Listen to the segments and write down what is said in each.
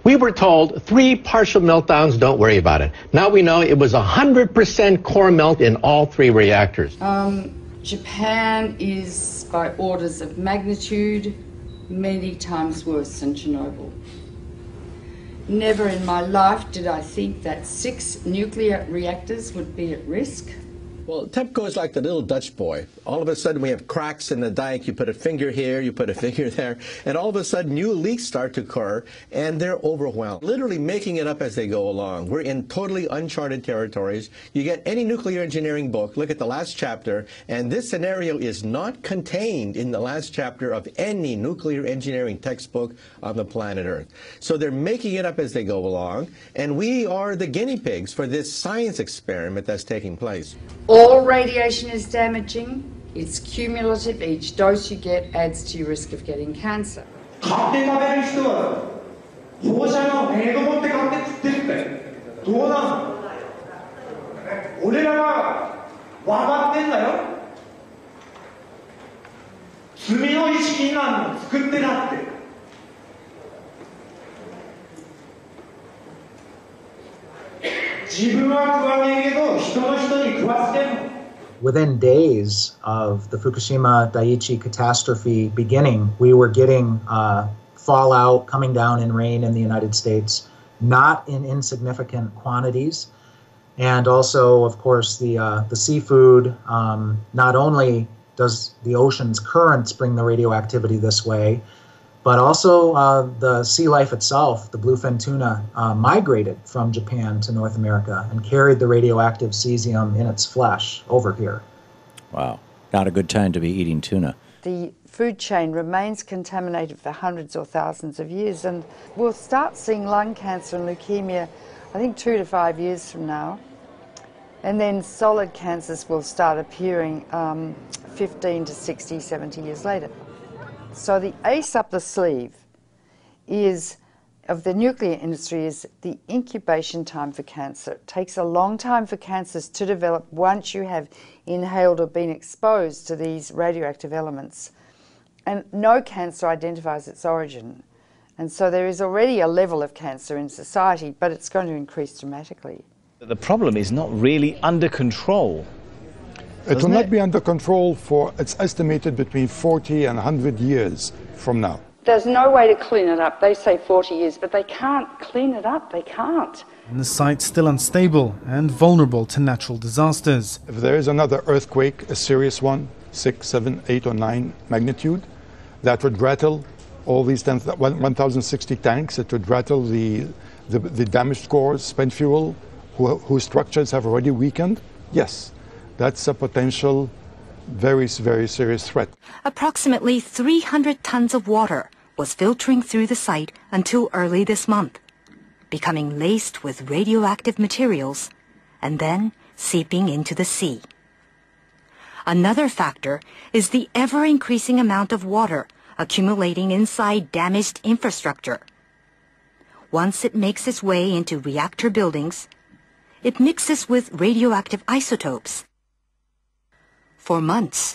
We were told 3 partial meltdowns, don't worry about it. Now we know it was 100% core melt in all 3 reactors. Japan is, by orders of magnitude, many times worse than Chernobyl. Never in my life did I think that 6 nuclear reactors would be at risk. Well, TEPCO is like the little Dutch boy. All of a sudden we have cracks in the dike. You put a finger here, you put a finger there, and all of a sudden new leaks start to occur, and they're overwhelmed, literally making it up as they go along. We're in totally uncharted territories. You get any nuclear engineering book, look at the last chapter, and this scenario is not contained in the last chapter of any nuclear engineering textbook on the planet Earth. So they're making it up as they go along, and we are the guinea pigs for this science experiment that's taking place. All radiation is damaging. It's cumulative. Each dose you get adds to your risk of getting cancer. Within days of the Fukushima Daiichi catastrophe beginning, we were getting fallout coming down in rain in the United States, not in insignificant quantities. And also, of course, the seafood, not only does the ocean's currents bring the radioactivity this way, but also the sea life itself, the bluefin tuna, migrated from Japan to North America and carried the radioactive cesium in its flesh over here. Wow, not a good time to be eating tuna. The food chain remains contaminated for hundreds or thousands of years, and we'll start seeing lung cancer and leukemia, I think 2 to 5 years from now. And then solid cancers will start appearing 15 to 60, 70 years later. So the ace up the sleeve of the nuclear industry is the incubation time for cancer. It takes a long time for cancers to develop once you have inhaled or been exposed to these radioactive elements. And no cancer identifies its origin. And so there is already a level of cancer in society, but it's going to increase dramatically. The problem is not really under control. It will not be under control for, it's estimated, between 40 and 100 years from now. There's no way to clean it up. They say 40 years, but they can't clean it up. They can't. And the site's still unstable and vulnerable to natural disasters. If there is another earthquake, a serious one, 6, 7, 8 or 9 magnitude, that would rattle all these 1,060 tanks. It would rattle the damaged cores, spent fuel, whose structures have already weakened. Yes. That's a potential very, very serious threat. Approximately 300 tons of water was filtering through the site until early this month, becoming laced with radioactive materials and then seeping into the sea. Another factor is the ever-increasing amount of water accumulating inside damaged infrastructure. Once it makes its way into reactor buildings, it mixes with radioactive isotopes. For months,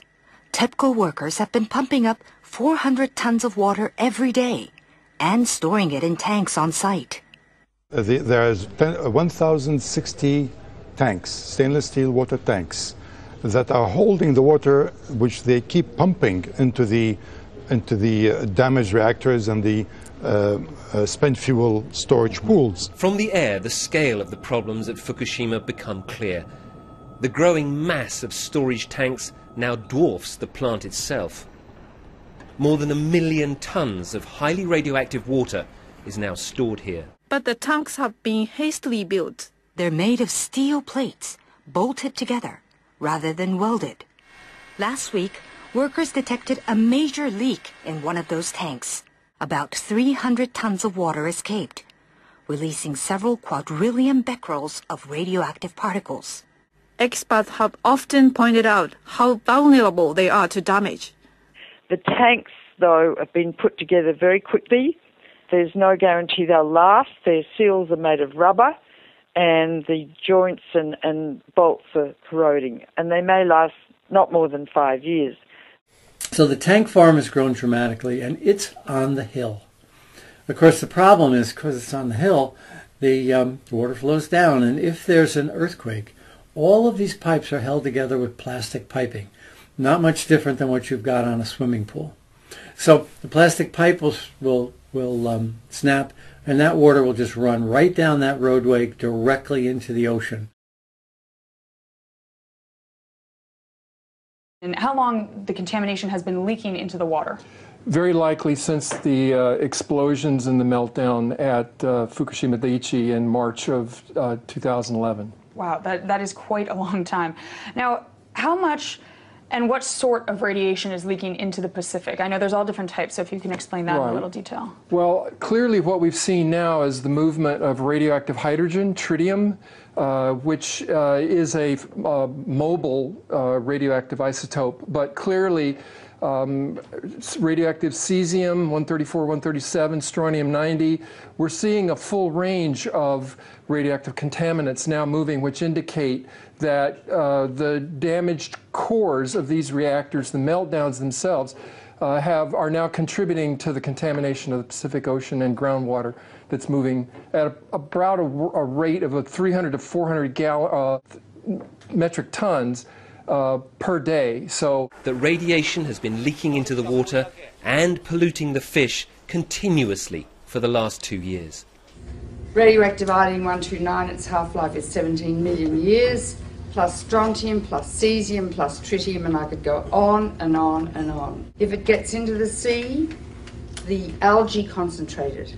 TEPCO workers have been pumping up 400 tons of water every day and storing it in tanks on site. There's 1,060 tanks, stainless steel water tanks, that are holding the water which they keep pumping into the damaged reactors and the spent fuel storage pools. From the air, the scale of the problems at Fukushima become clear. The growing mass of storage tanks now dwarfs the plant itself. More than 1 million tons of highly radioactive water is now stored here. But the tanks have been hastily built. They're made of steel plates, bolted together, rather than welded. Last week, workers detected a major leak in one of those tanks. About 300 tons of water escaped, releasing several quadrillion becquerels of radioactive particles. Experts have often pointed out how vulnerable they are to damage. The tanks, though, have been put together very quickly. There's no guarantee they'll last. Their seals are made of rubber, and the joints and bolts are corroding, and they may last not more than 5 years. So the tank farm has grown dramatically, and it's on the hill. Of course, the problem is because it's on the hill, the water flows down, and if there's an earthquake, all of these pipes are held together with plastic piping, not much different than what you've got on a swimming pool. So the plastic pipe will snap, and that water will just run right down that roadway directly into the ocean. And how long the contamination has been leaking into the water? Very likely since the explosions and the meltdown at Fukushima Daiichi in March of 2011. Wow, that is quite a long time. Now, how much and what sort of radiation is leaking into the Pacific? I know there's all different types, so if you can explain that in a little detail. Well, clearly what we've seen now is the movement of radioactive hydrogen, tritium, which is a mobile radioactive isotope, but clearly radioactive cesium, 134, 137, strontium-90. We're seeing a full range of radioactive contaminants now moving, which indicate that the damaged cores of these reactors, the meltdowns themselves, are now contributing to the contamination of the Pacific Ocean and groundwater that's moving at about a rate of 300 to 400 metric tons per day. So that radiation has been leaking into the water and polluting the fish continuously for the last 2 years. Radioactive iodine-129, its half-life is 17 million years, plus strontium, plus cesium, plus tritium, and I could go on and on and on. If it gets into the sea, the algae concentrated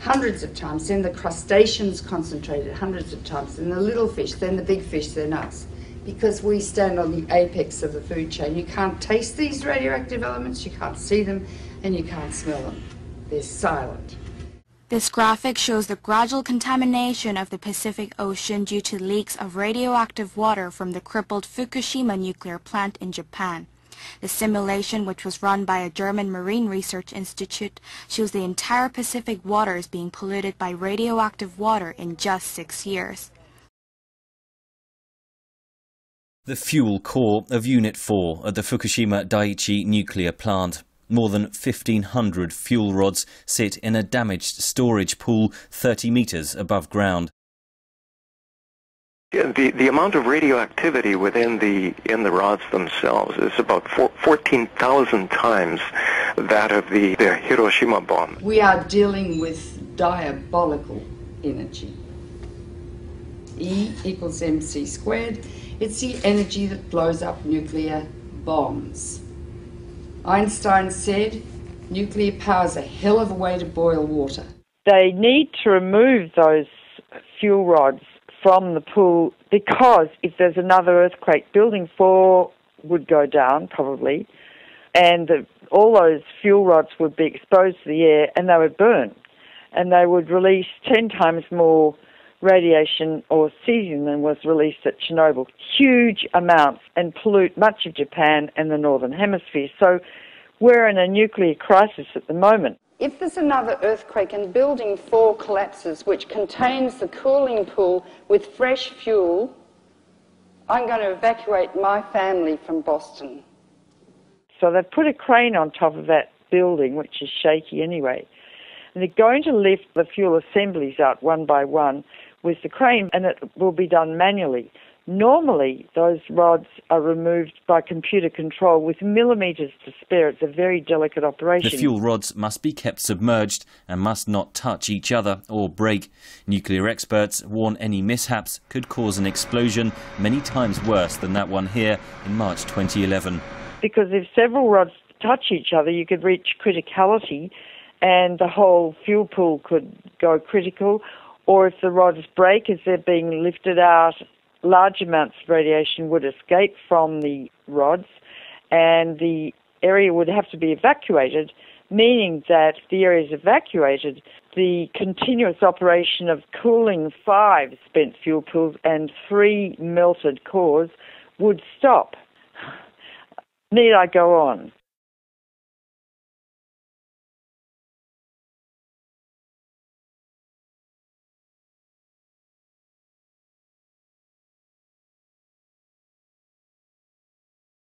hundreds of times, then the crustaceans concentrated hundreds of times, then the little fish, then the big fish, then us. Because we stand on the apex of the food chain. You can't taste these radioactive elements, you can't see them, and you can't smell them. They're silent. This graphic shows the gradual contamination of the Pacific Ocean due to leaks of radioactive water from the crippled Fukushima nuclear plant in Japan. The simulation, which was run by a German marine research institute, shows the entire Pacific waters being polluted by radioactive water in just 6 years. The fuel core of Unit 4 at the Fukushima Daiichi nuclear plant. More than 1,500 fuel rods sit in a damaged storage pool 30 metres above ground. Yeah, the amount of radioactivity in the rods themselves is about 14,000 times that of the Hiroshima bomb. We are dealing with diabolical energy. E equals mc squared. It's the energy that blows up nuclear bombs. Einstein said, nuclear power is a hell of a way to boil water. They need to remove those fuel rods from the pool because if there's another earthquake, Building 4 would go down probably, and all those fuel rods would be exposed to the air and they would burn, and they would release 10 times more radiation or cesium than was released at Chernobyl, huge amounts, and pollute much of Japan and the Northern Hemisphere. So we're in a nuclear crisis at the moment. If there's another earthquake and Building 4 collapses, which contains the cooling pool with fresh fuel, I'm going to evacuate my family from Boston. So they've put a crane on top of that building, which is shaky anyway, and they're going to lift the fuel assemblies out one by one with the crane, and it will be done manually. Normally, those rods are removed by computer control with millimetres to spare. It's a very delicate operation. The fuel rods must be kept submerged and must not touch each other or break. Nuclear experts warn any mishaps could cause an explosion many times worse than that one here in March 2011. Because if several rods touch each other, you could reach criticality and the whole fuel pool could go critical. Or if the rods break as they're being lifted out, large amounts of radiation would escape from the rods and the area would have to be evacuated, meaning that if the area is evacuated, the continuous operation of cooling 5 spent fuel pools and 3 melted cores would stop. Need I go on?